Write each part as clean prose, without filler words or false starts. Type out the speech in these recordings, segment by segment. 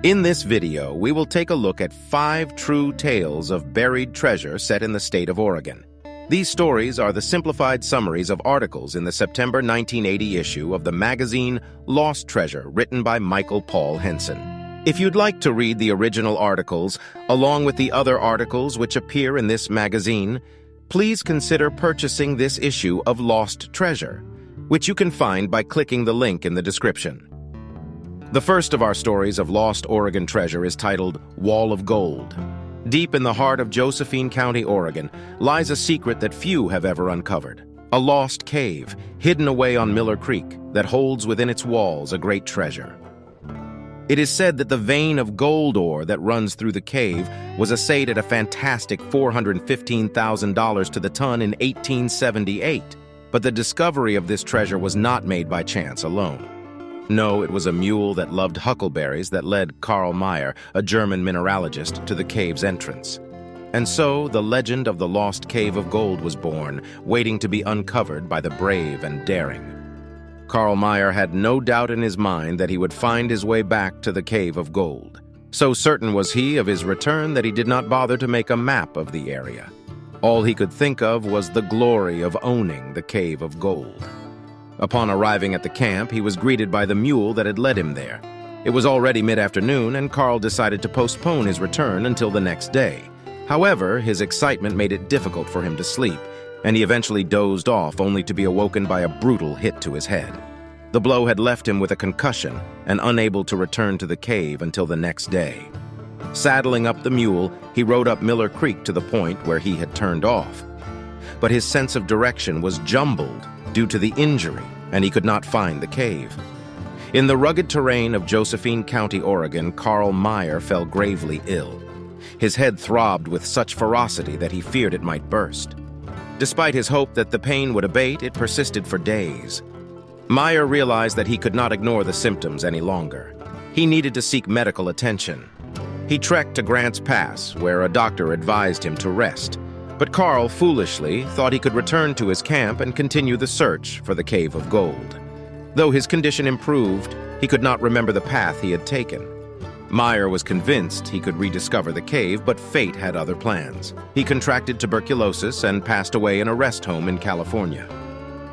In this video, we will take a look at 5 true tales of buried treasure set in the state of Oregon. These stories are the simplified summaries of articles in the September 1980 issue of the magazine Lost Treasure, written by Michael Paul Henson. If you'd like to read the original articles, along with the other articles which appear in this magazine, please consider purchasing this issue of Lost Treasure, which you can find by clicking the link in the description. The first of our stories of lost Oregon treasure is titled Wall of Gold. Deep in the heart of Josephine County, Oregon, lies a secret that few have ever uncovered. A lost cave, hidden away on Miller Creek, that holds within its walls a great treasure. It is said that the vein of gold ore that runs through the cave was assayed at a fantastic $415,000 to the ton in 1878, but the discovery of this treasure was not made by chance alone. No, it was a mule that loved huckleberries that led Karl Meyer, a German mineralogist, to the cave's entrance. And so the legend of the lost cave of gold was born, waiting to be uncovered by the brave and daring. Karl Meyer had no doubt in his mind that he would find his way back to the cave of gold. So certain was he of his return that he did not bother to make a map of the area. All he could think of was the glory of owning the cave of gold. Upon arriving at the camp, he was greeted by the mule that had led him there. It was already mid-afternoon, and Karl decided to postpone his return until the next day. However, his excitement made it difficult for him to sleep, and he eventually dozed off only to be awoken by a brutal hit to his head. The blow had left him with a concussion and unable to return to the cave until the next day. Saddling up the mule, he rode up Miller Creek to the point where he had turned off. But his sense of direction was jumbled due to the injury, and he could not find the cave. In the rugged terrain of Josephine County, Oregon, Karl Meyer fell gravely ill. His head throbbed with such ferocity that he feared it might burst. Despite his hope that the pain would abate, it persisted for days. Meyer realized that he could not ignore the symptoms any longer. He needed to seek medical attention. He trekked to Grants Pass, where a doctor advised him to rest. But Karl, foolishly, thought he could return to his camp and continue the search for the cave of gold. Though his condition improved, he could not remember the path he had taken. Meyer was convinced he could rediscover the cave, but fate had other plans. He contracted tuberculosis and passed away in a rest home in California.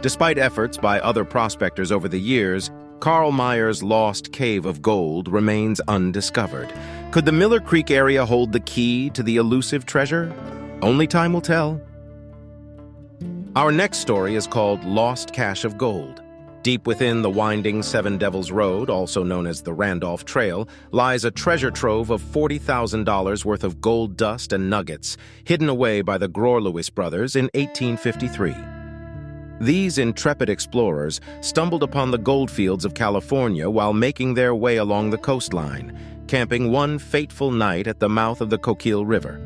Despite efforts by other prospectors over the years, Karl Meyer's lost cave of gold remains undiscovered. Could the Miller Creek area hold the key to the elusive treasure? Only time will tell. Our next story is called Lost Cache of Gold. Deep within the winding Seven Devils Road, also known as the Randolph Trail, lies a treasure trove of $40,000 worth of gold dust and nuggets, hidden away by the Lewis brothers in 1853. These intrepid explorers stumbled upon the goldfields of California while making their way along the coastline, camping one fateful night at the mouth of the Coquille River.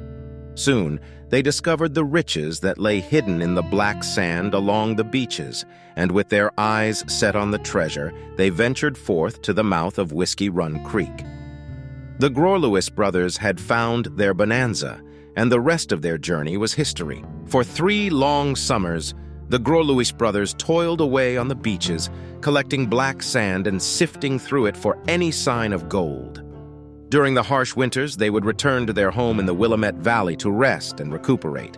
Soon, they discovered the riches that lay hidden in the black sand along the beaches, and with their eyes set on the treasure, they ventured forth to the mouth of Whiskey Run Creek. The Lewis brothers had found their Bonanza, and the rest of their journey was history. For 3 long summers, the Lewis brothers toiled away on the beaches, collecting black sand and sifting through it for any sign of gold. During the harsh winters, they would return to their home in the Willamette Valley to rest and recuperate.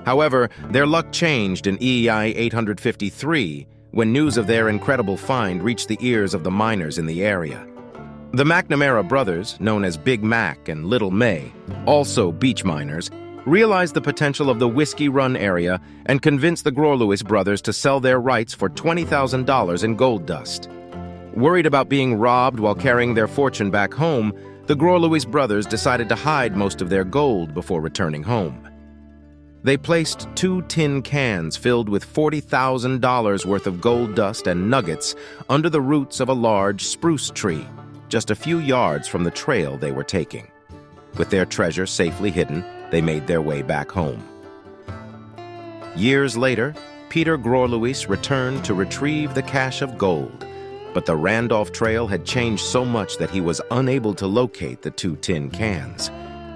However, their luck changed in EEI 853 when news of their incredible find reached the ears of the miners in the area. The McNamara brothers, known as Big Mac and Little May, also beach miners, realized the potential of the Whiskey Run area and convinced the Lewis brothers to sell their rights for $20,000 in gold dust. Worried about being robbed while carrying their fortune back home, the Lewis brothers decided to hide most of their gold before returning home. They placed 2 tin cans filled with $40,000 worth of gold dust and nuggets under the roots of a large spruce tree, just a few yards from the trail they were taking. With their treasure safely hidden, they made their way back home. Years later, Peter Lewis returned to retrieve the cache of gold, but the Randolph Trail had changed so much that he was unable to locate the 2 tin cans.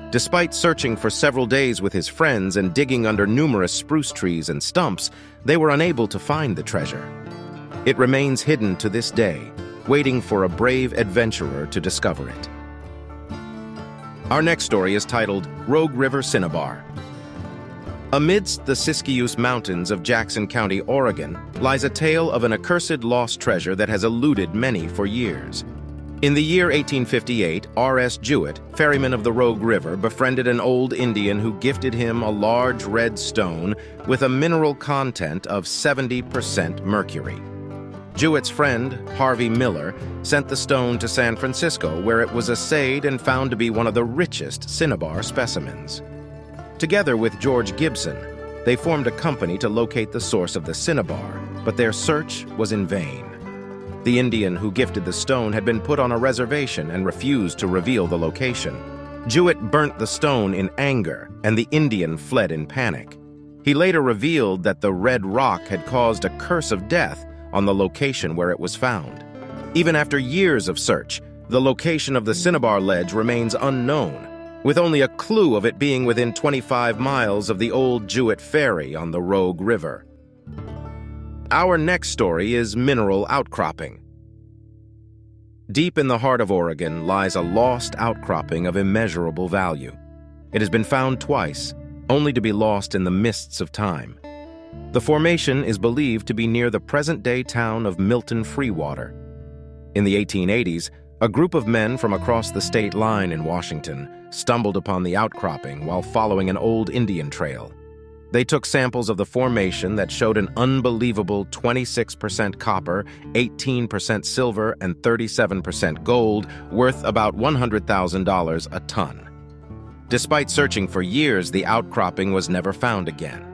Despite searching for several days with his friends and digging under numerous spruce trees and stumps, they were unable to find the treasure. It remains hidden to this day, waiting for a brave adventurer to discover it. Our next story is titled Rogue River Cinnabar. Amidst the Siskiyous Mountains of Jackson County, Oregon, lies a tale of an accursed lost treasure that has eluded many for years. In the year 1858, R.S. Jewett, ferryman of the Rogue River, befriended an old Indian who gifted him a large red stone with a mineral content of 70% mercury. Jewett's friend, Harvey Miller, sent the stone to San Francisco, where it was assayed and found to be one of the richest cinnabar specimens. Together with George Gibson, they formed a company to locate the source of the cinnabar, but their search was in vain. The Indian who gifted the stone had been put on a reservation and refused to reveal the location. Jewett burnt the stone in anger, and the Indian fled in panic. He later revealed that the red rock had caused a curse of death on the location where it was found. Even after years of search, the location of the cinnabar ledge remains unknown, with only a clue of it being within 25 miles of the old Jewett Ferry on the Rogue River. Our next story is mineral outcropping. Deep in the heart of Oregon lies a lost outcropping of immeasurable value. It has been found twice, only to be lost in the mists of time. The formation is believed to be near the present-day town of Milton Freewater. In the 1880s, a group of men from across the state line in Washington stumbled upon the outcropping while following an old Indian trail. They took samples of the formation that showed an unbelievable 26% copper, 18% silver, and 37% gold, worth about $100,000 a ton. Despite searching for years, the outcropping was never found again.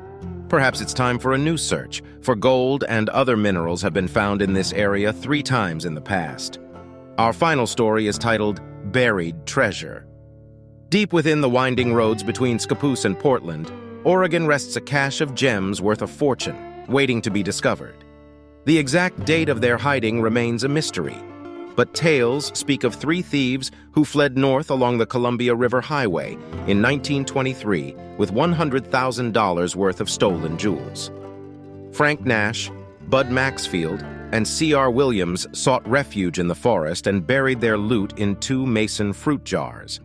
Perhaps it's time for a new search, for gold and other minerals have been found in this area 3 times in the past. Our final story is titled Buried Treasure. Deep within the winding roads between Scappoose and Portland, Oregon rests a cache of gems worth a fortune, waiting to be discovered. The exact date of their hiding remains a mystery, but tales speak of 3 thieves who fled north along the Columbia River Highway in 1923 with $100,000 worth of stolen jewels. Frank Nash, Bud Maxfield, and C.R. Williams sought refuge in the forest and buried their loot in 2 mason fruit jars.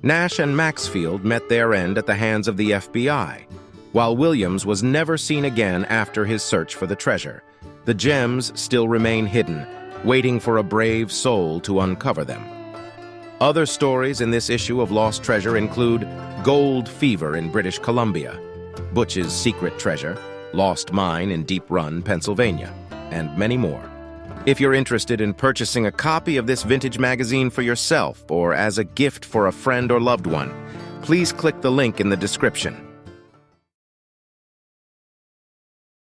Nash and Maxfield met their end at the hands of the FBI, while Williams was never seen again after his search for the treasure. The gems still remain hidden, waiting for a brave soul to uncover them. Other stories in this issue of Lost Treasure include gold fever in British Columbia, Butch's secret treasure, lost mine in Deep Run, Pennsylvania, and many more. If you're interested in purchasing a copy of this vintage magazine for yourself or as a gift for a friend or loved one, please click the link in the description.